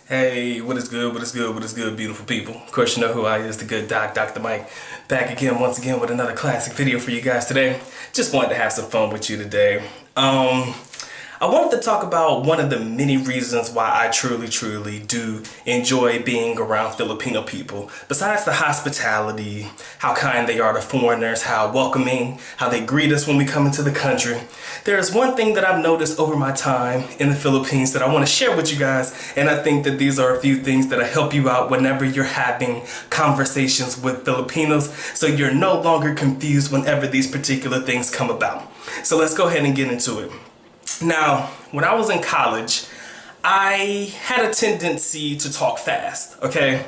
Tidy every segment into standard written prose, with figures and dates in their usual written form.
Hey, what is good, what is good, what is good, beautiful people? Of course, you know who I is, the good doc, Dr. Mike. Back again, once again, with another classic video for you guys today. Just wanted to have some fun with you today. I wanted to talk about one of the many reasons why I truly do enjoy being around Filipino people. Besides the hospitality, how kind they are to foreigners, how welcoming, how they greet us when we come into the country. There's one thing that I've noticed over my time in the Philippines that I want to share with you guys, and I think that these are a few things that'll help you out whenever you're having conversations with Filipinos, so you're no longer confused whenever these particular things come about. So let's go ahead and get into it. Now, when I was in college, I had a tendency to talk fast, okay?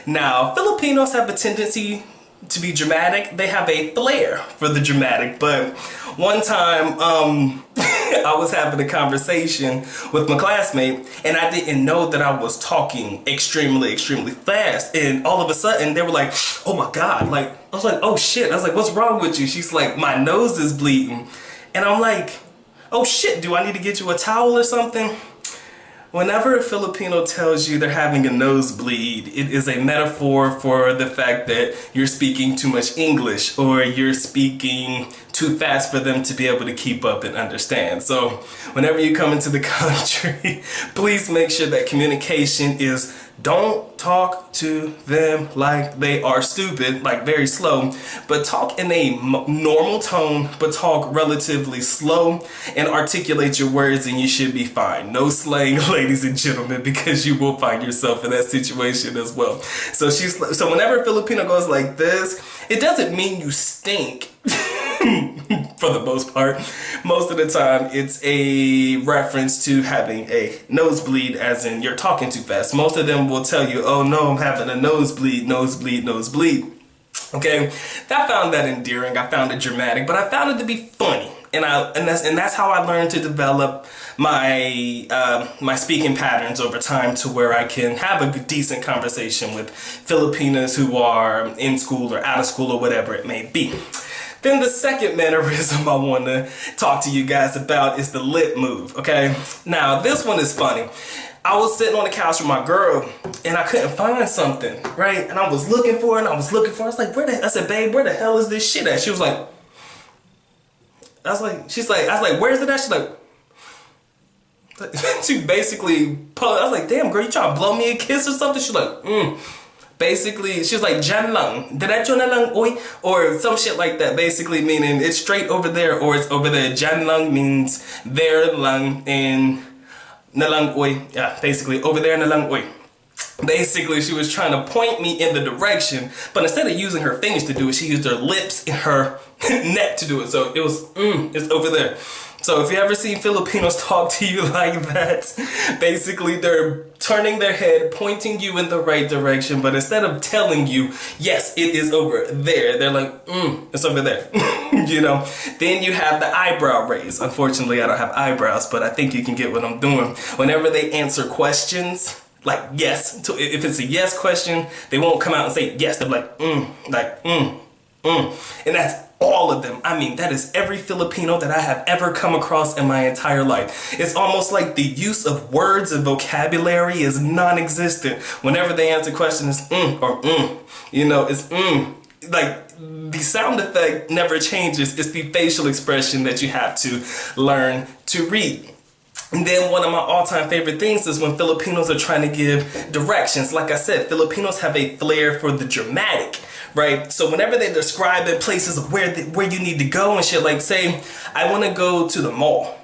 Now, Filipinos have a tendency to be dramatic. They have a flair for the dramatic, but one time, I was having a conversation with my classmate, and I didn't know that I was talking extremely fast, and all of a sudden, they were like, oh my God, like, I was like, oh shit, I was like, what's wrong with you? She's like, my nose is bleeding, and I'm like, oh shit, do I need to get you a towel or something? Whenever a Filipino tells you they're having a nosebleed, it is a metaphor for the fact that you're speaking too much English or you're speaking too fast for them to be able to keep up and understand. So whenever you come into the country, please make sure that communication is don't talk to them like they are stupid, like very slow, but talk in a normal tone, but talk relatively slow and articulate your words and you should be fine. No slang, ladies and gentlemen, because you will find yourself in that situation as well. So so whenever a Filipino goes like this, it doesn't mean you stink. For the most part, most of the time it's a reference to having a nosebleed, as in you're talking too fast. Most of them will tell you, oh no, I'm having a nosebleed. Okay, I found that endearing, I found it dramatic, but I found it to be funny. And that's how I learned to develop my my speaking patterns over time, to where I can have a decent conversation with Filipinos who are in school or out of school or whatever it may be. Then the second mannerism I want to talk to you guys about is the lip move, okay? Now, this one is funny. I was sitting on the couch with my girl, and I couldn't find something, right? And I was looking for it, I was like, I said, babe, where the hell is this shit at? She was like, I was like, where's it at? She's like, she basically, I was like, damn, girl, you trying to blow me a kiss or something? She's like, Basically, she was like, Jan lang, diretso na lang, oy, or some shit like that, basically meaning it's straight over there or it's over there. Jan lang means there lang, and na lang, oy, yeah, basically over there na lang, oy. Basically, she was trying to point me in the direction, but instead of using her fingers to do it, she used her lips and her neck to do it. So it was, it's over there. So if you ever see Filipinos talk to you like that, basically they're turning their head, pointing you in the right direction, but instead of telling you, yes, it is over there, they're like, it's over there, you know? Then you have the eyebrow raise. Unfortunately, I don't have eyebrows, but I think you can get what I'm doing. Whenever they answer questions, like yes, if it's a yes question, they won't come out and say yes, they're like, and that's all of them. I mean, that is every Filipino that I have ever come across in my entire life. It's almost like the use of words and vocabulary is non-existent. Whenever they answer questions, or you know, it's like the sound effect never changes. It's the facial expression that you have to learn to read. And then one of my all-time favorite things is when Filipinos are trying to give directions. Like I said, Filipinos have a flair for the dramatic, right? So whenever they describe places of where you need to go and shit, like say, I want to go to the mall.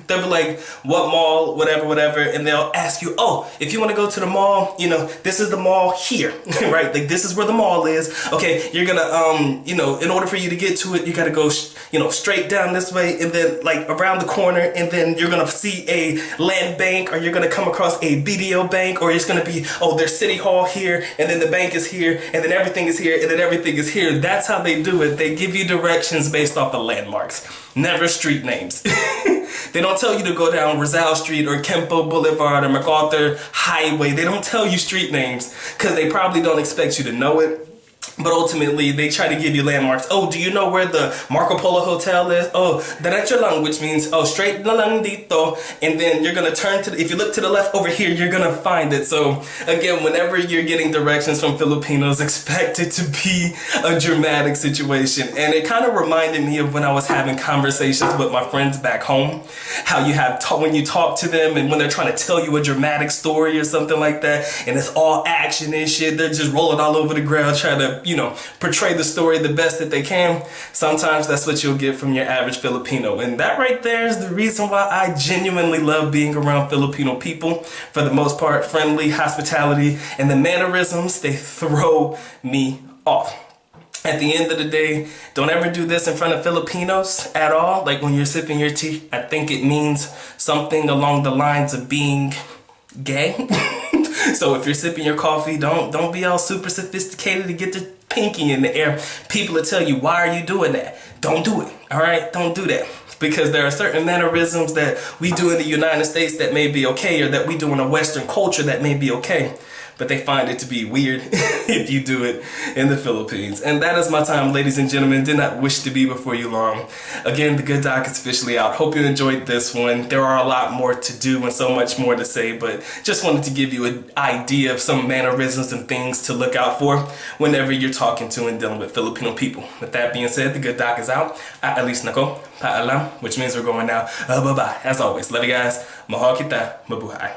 They'll be like, what mall, whatever, and they'll ask you, oh, if you want to go to the mall, you know, this is the mall here, right? Like, this is where the mall is. Okay, you're gonna, you know, in order for you to get to it, you gotta go, you know, straight down this way, and then, like, around the corner, and then you're gonna see a land bank, or you're gonna come across a BDO bank, or it's gonna be, oh, there's City Hall here, and then the bank is here, and then everything is here, and then everything is here. That's how they do it. They give you directions based off of landmarks, never street names. They don't tell you to go down Rizal Street or Kempo Boulevard or MacArthur Highway. They don't tell you street names because they probably don't expect you to know it. But ultimately, they try to give you landmarks. Oh, do you know where the Marco Polo Hotel is? Oh, derecho lang, which means, oh, straight na lang dito. And then you're going to turn to, if you look to the left over here, you're going to find it. So again, whenever you're getting directions from Filipinos, expect it to be a dramatic situation. And it kind of reminded me of when I was having conversations with my friends back home. How you have, when you talk to them and when they're trying to tell you a dramatic story or something like that, and it's all action and shit, they're just rolling all over the ground trying to, you know, portray the story the best that they can. Sometimes that's what you'll get from your average Filipino. And that right there is the reason why I genuinely love being around Filipino people. For the most part, friendly, hospitality, and the mannerisms, they throw me off. At the end of the day, don't ever do this in front of Filipinos at all. Like when you're sipping your tea, I think it means something along the lines of being gay. So if you're sipping your coffee, don't be all super sophisticated to get the pinky in the air. People will tell you, why are you doing that? Don't do it, all right? Don't do that. Because there are certain mannerisms that we do in the United States that may be okay, or that we do in a Western culture that may be okay. But they find it to be weird if you do it in the Philippines. And that is my time, ladies and gentlemen. Did not wish to be before you long. Again, the Good Doc is officially out. Hope you enjoyed this one. There are a lot more to do and so much more to say, but just wanted to give you an idea of some mannerisms and things to look out for whenever you're talking to and dealing with Filipino people. With that being said, the Good Doc is out. At least nako, paalam, which means we're going now. Bye-bye. As always, love you guys. Mahal kita, mabuhay.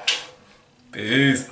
Peace.